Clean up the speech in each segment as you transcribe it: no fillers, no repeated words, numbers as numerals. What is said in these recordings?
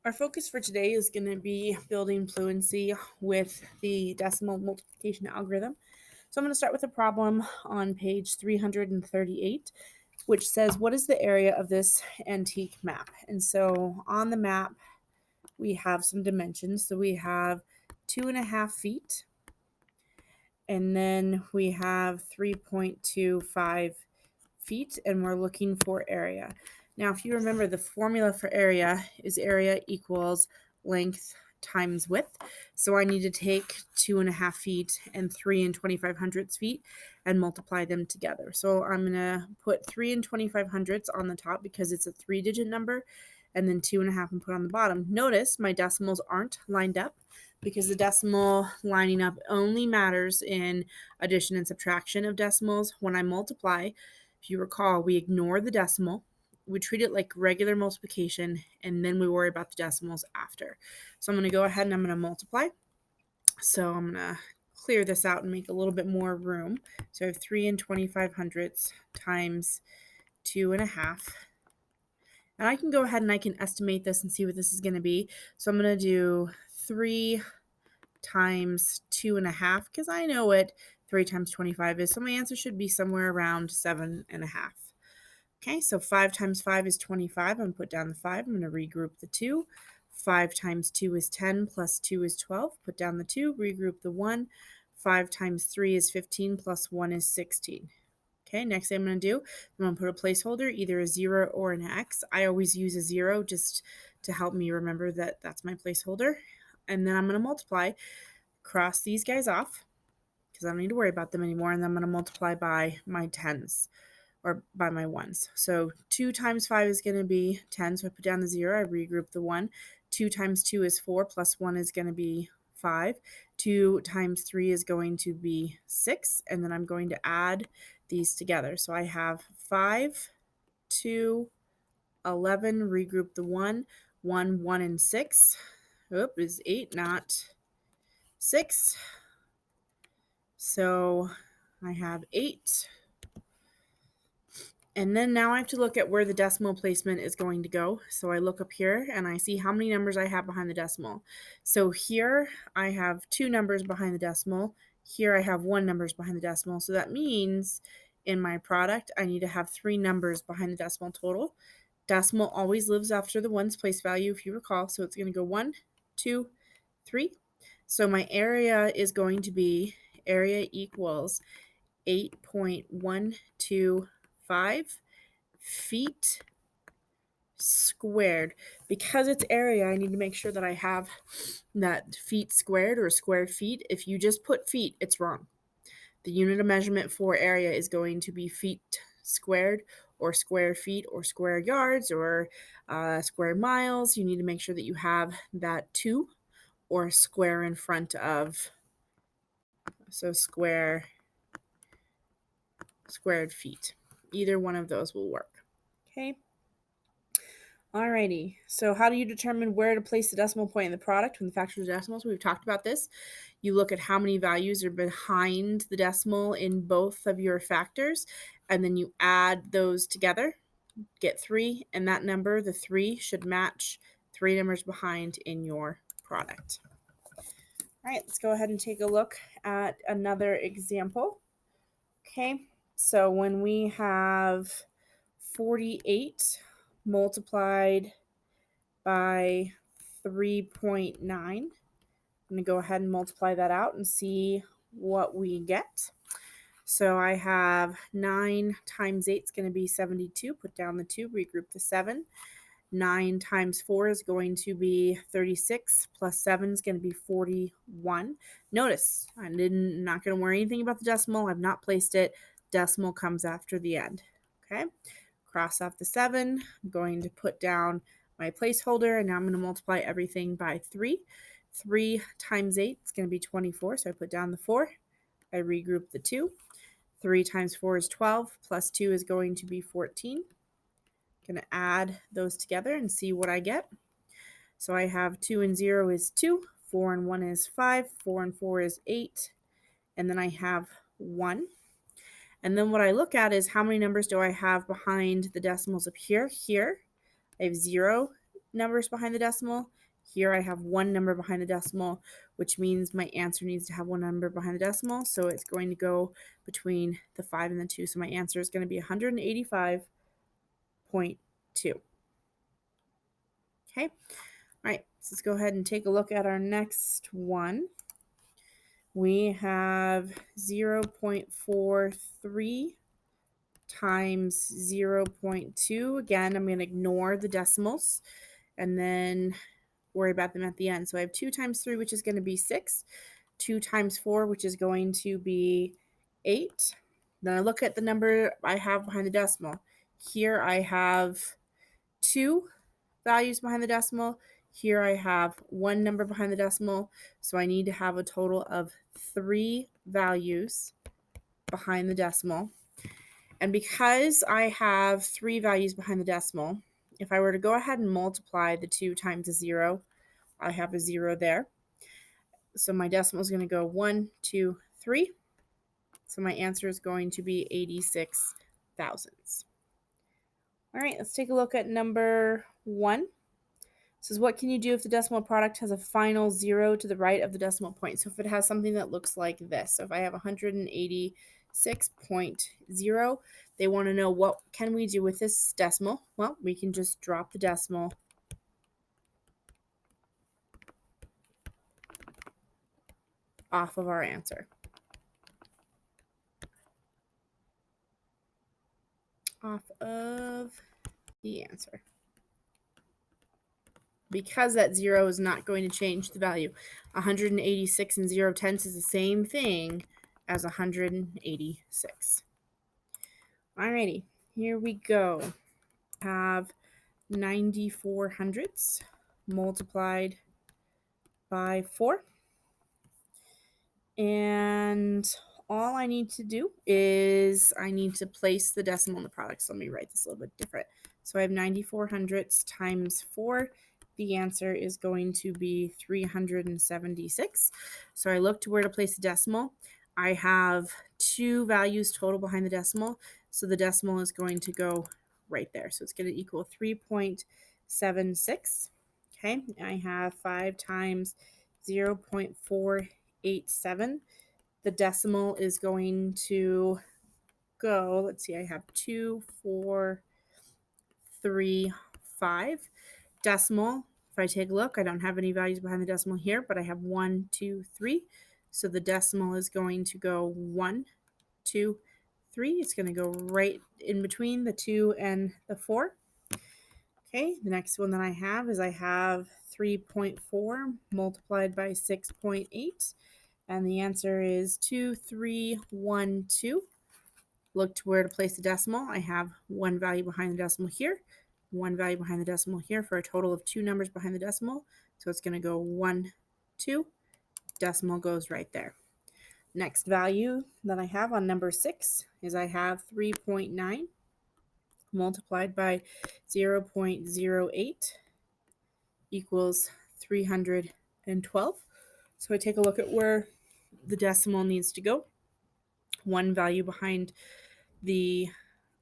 Our focus for today is going to be building fluency with the decimal multiplication algorithm. So I'm going to start with a problem on page 338, which says, what is the area of this antique map? And so on the map, we have some dimensions. So we have 2.5 feet, and then we have 3.25 feet, and we're looking for area. Now, if you remember, the formula for area is area equals length times width. So I need to take 2.5 feet and 3 and 25 hundredths feet and multiply them together. So I'm going to put 3 and 25 hundredths on the top because it's a 3-digit number, and then 2.5 and put on the bottom. Notice my decimals aren't lined up because the decimal lining up only matters in addition and subtraction of decimals. When I multiply, if you recall, we ignore the decimal, we treat it like regular multiplication, and then we worry about the decimals after. So I'm going to go ahead and I'm going to multiply. So I'm going to clear this out and make a little bit more room. So I have 3 and 25 hundredths times 2.5. And I can go ahead and I can estimate this and see what this is going to be. So I'm going to do 3 times 2.5 because I know what 3 times 25 is. So my answer should be somewhere around 7.5. Okay, so 5 times 5 is 25. I'm going to put down the 5. I'm going to regroup the 2. 5 times 2 is 10 plus 2 is 12. Put down the 2, regroup the 1. 5 times 3 is 15 plus 1 is 16. Okay, next thing I'm going to do, I'm going to put a placeholder, either a 0 or an X. I always use a 0 just to help me remember that that's my placeholder. And then I'm going to multiply, cross these guys off because I don't need to worry about them anymore. And then I'm going to multiply by my tens or by my ones. So 2 times 5 is going to be 10. So I put down the 0, I regroup the 1. 2 times 2 is 4 plus 1 is going to be 5. 2 times 3 is going to be 6. And then I'm going to add these together. So I have 5, 2, 11, regroup the 1, 1, 1, and 6. Oop, is 8, not 6. So I have 8. And then now I have to look at where the decimal placement is going to go. So I look up here and I see how many numbers I have behind the decimal. So here I have 2 numbers behind the decimal. Here I have 1 numbers behind the decimal. So that means in my product, I need to have 3 numbers behind the decimal total. Decimal always lives after the ones place value, if you recall. So it's going to go 1, 2, 3. So my area is going to be area equals 8.125 feet squared. Because it's area, I need to make sure that I have that feet squared or square feet. If you just put feet, it's wrong. The unit of measurement for area is going to be feet squared or square feet or square yards or square miles. You need to make sure that you have that 2 or square in front of, so squared feet. Either one of those will work. Okay. Alrighty, so how do you determine where to place the decimal point in the product when the factors are decimals? We've talked about this. You look at how many values are behind the decimal in both of your factors, and then you add those together, get 3, and that number, the 3, should match 3 numbers behind in your product. All right, let's go ahead and take a look at another example. Okay, so when we have 48 multiplied by 3.9, I'm going to go ahead and multiply that out and see what we get. So I have 9 times 8 is going to be 72. Put down the 2, regroup the 7. 9 times 4 is going to be 36, plus 7 is going to be 41. Notice, I'm not going to worry anything about the decimal. I've not placed it. Decimal comes after the end. Okay, cross off the 7. I'm going to put down my placeholder, and now I'm going to multiply everything by 3. 3 times 8 is going to be 24, so I put down the 4. I regroup the 2. 3 times 4 is 12, plus 2 is going to be 14. I'm going to add those together and see what I get. So I have 2 and 0 is 2, 4 and 1 is 5, 4 and 4 is 8, and then I have 1. And then what I look at is how many numbers do I have behind the decimals up here. Here, I have 0 numbers behind the decimal. Here I have one number behind the decimal, which means my answer needs to have one number behind the decimal. So it's going to go between the 5 and the 2. So my answer is going to be 185.2. Okay. All right. So let's go ahead and take a look at our next one. We have 0.43 times 0.2. Again, I'm going to ignore the decimals and then worry about them at the end. So I have 2 times 3, which is going to be 6. 2 times 4, which is going to be 8. Then I look at the number I have behind the decimal. Here I have 2 values behind the decimal. Here I have 1 number behind the decimal. So I need to have a total of 3 values behind the decimal. And because I have 3 values behind the decimal, if I were to go ahead and multiply the 2 times a 0, I have a 0 there. So my decimal is going to go 1, 2, 3. So my answer is going to be 86 thousandths. All right, let's take a look at number 1. It says, what can you do if the decimal product has a final 0 to the right of the decimal point? So if it has something that looks like this. So if I have 186.0, they want to know what can we do with this decimal? Well, we can just drop the decimal off of our answer. Off of the answer. Because that 0 is not going to change the value. 186 and 0 tenths is the same thing as 186. Alrighty, here we go. Have 94 hundredths multiplied by 4. And all I need to do is I need to place the decimal in the product. So let me write this a little bit different. So I have 94 hundredths times 4. The answer is going to be 376. So I look to where to place the decimal. I have 2 values total behind the decimal. So the decimal is going to go right there. So it's going to equal 3.76. Okay, I have 5 times 0.487. The decimal is going to go, let's see, I have 2, 4, 3, 5. Decimal, if I take a look, I don't have any values behind the decimal here, but I have 1, 2, 3. So the decimal is going to go 1, 2, 3. It's going to go right in between the 2 and the 4. Okay, the next one that I have is I have 3.4 multiplied by 6.8. And the answer is 2312. Look to where to place the decimal. I have 1 value behind the decimal here, 1 value behind the decimal here for a total of 2 numbers behind the decimal. So it's going to go 1, 2. Decimal goes right there. Next value that I have on number 6 is I have 3.9 multiplied by 0.08 equals 312. So I take a look at where the decimal needs to go. 1 value behind the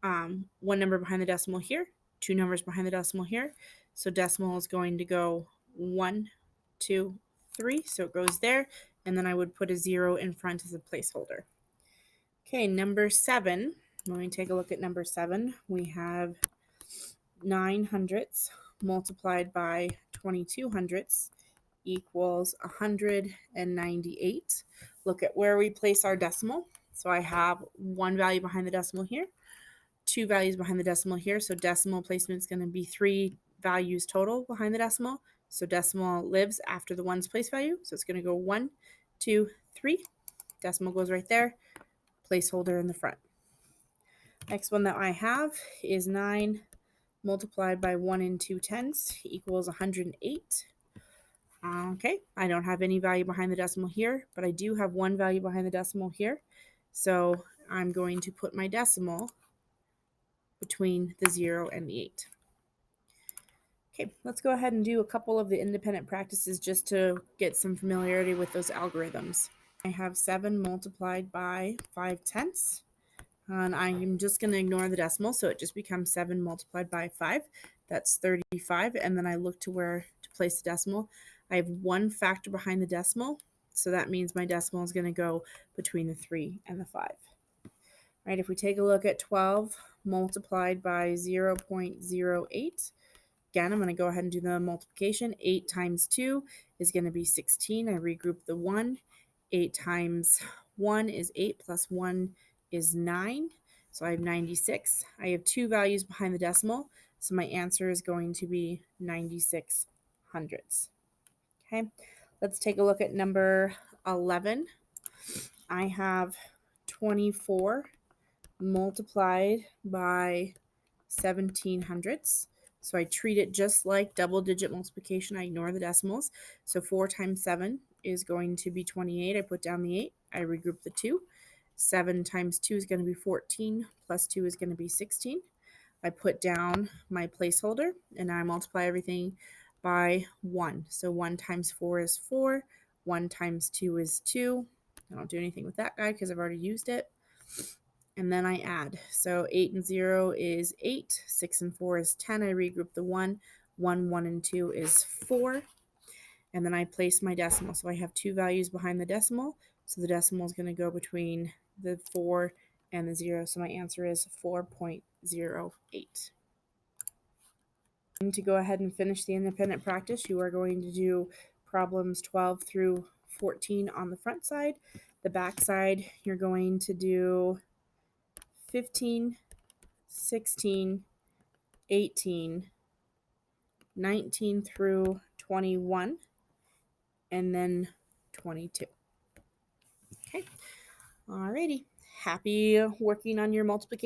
1 number behind the decimal here, 2 numbers behind the decimal here. So decimal is going to go 1, 2, 3. So it goes there. And then I would put a 0 in front as a placeholder. Okay, number 7. When we take a look at number 7, we have 9 hundredths multiplied by 22 hundredths equals 198. Look at where we place our decimal. So I have 1 value behind the decimal here, 2 values behind the decimal here. So decimal placement is going to be 3 values total behind the decimal. So decimal lives after the 1's place value. So it's going to go 1, 2, 3. Decimal goes right there. Placeholder in the front. Next one that I have is 9 multiplied by 1 2/10 equals 108. Okay, I don't have any value behind the decimal here, but I do have 1 value behind the decimal here. So I'm going to put my decimal between the 0 and the 8. Okay, let's go ahead and do a couple of the independent practices just to get some familiarity with those algorithms. I have 7 multiplied by 5/10. And I'm just going to ignore the decimal, so it just becomes 7 multiplied by 5. that's 35. And then I look to where to place the decimal. I have one factor behind the decimal. So that means my decimal is going to go between the 3 and the 5. Right, if we take a look at 12 multiplied by 0.08, again, I'm going to go ahead and do the multiplication. 8 times 2 is going to be 16. I regroup the 1. 8 times 1 is 8 plus 1 is 9. So I have 96. I have two values behind the decimal. So my answer is going to be 96 hundredths. Okay, let's take a look at number 11. I have 24 multiplied by 17 hundredths. So I treat it just like double digit multiplication. I ignore the decimals. So 4 times 7 is going to be 28. I put down the 8. I regroup the 2. 7 times 2 is going to be 14. Plus 2 is going to be 16. I put down my placeholder and I multiply everything by 1. So 1 times 4 is 4. 1 times 2 is 2. I don't do anything with that guy because I've already used it. And then I add. So 8 and 0 is 8. 6 and 4 is 10. I regroup the 1. 1, 1, and 2 is 4. And then I place my decimal. So I have two values behind the decimal. So the decimal is going to go between the 4 and the 0. So my answer is 4.08. To go ahead and finish the independent practice, you are going to do problems 12 through 14 on the front side. The back side, you're going to do 15, 16, 18, 19 through 21, and then 22. Okay, alrighty. Happy working on your multiplication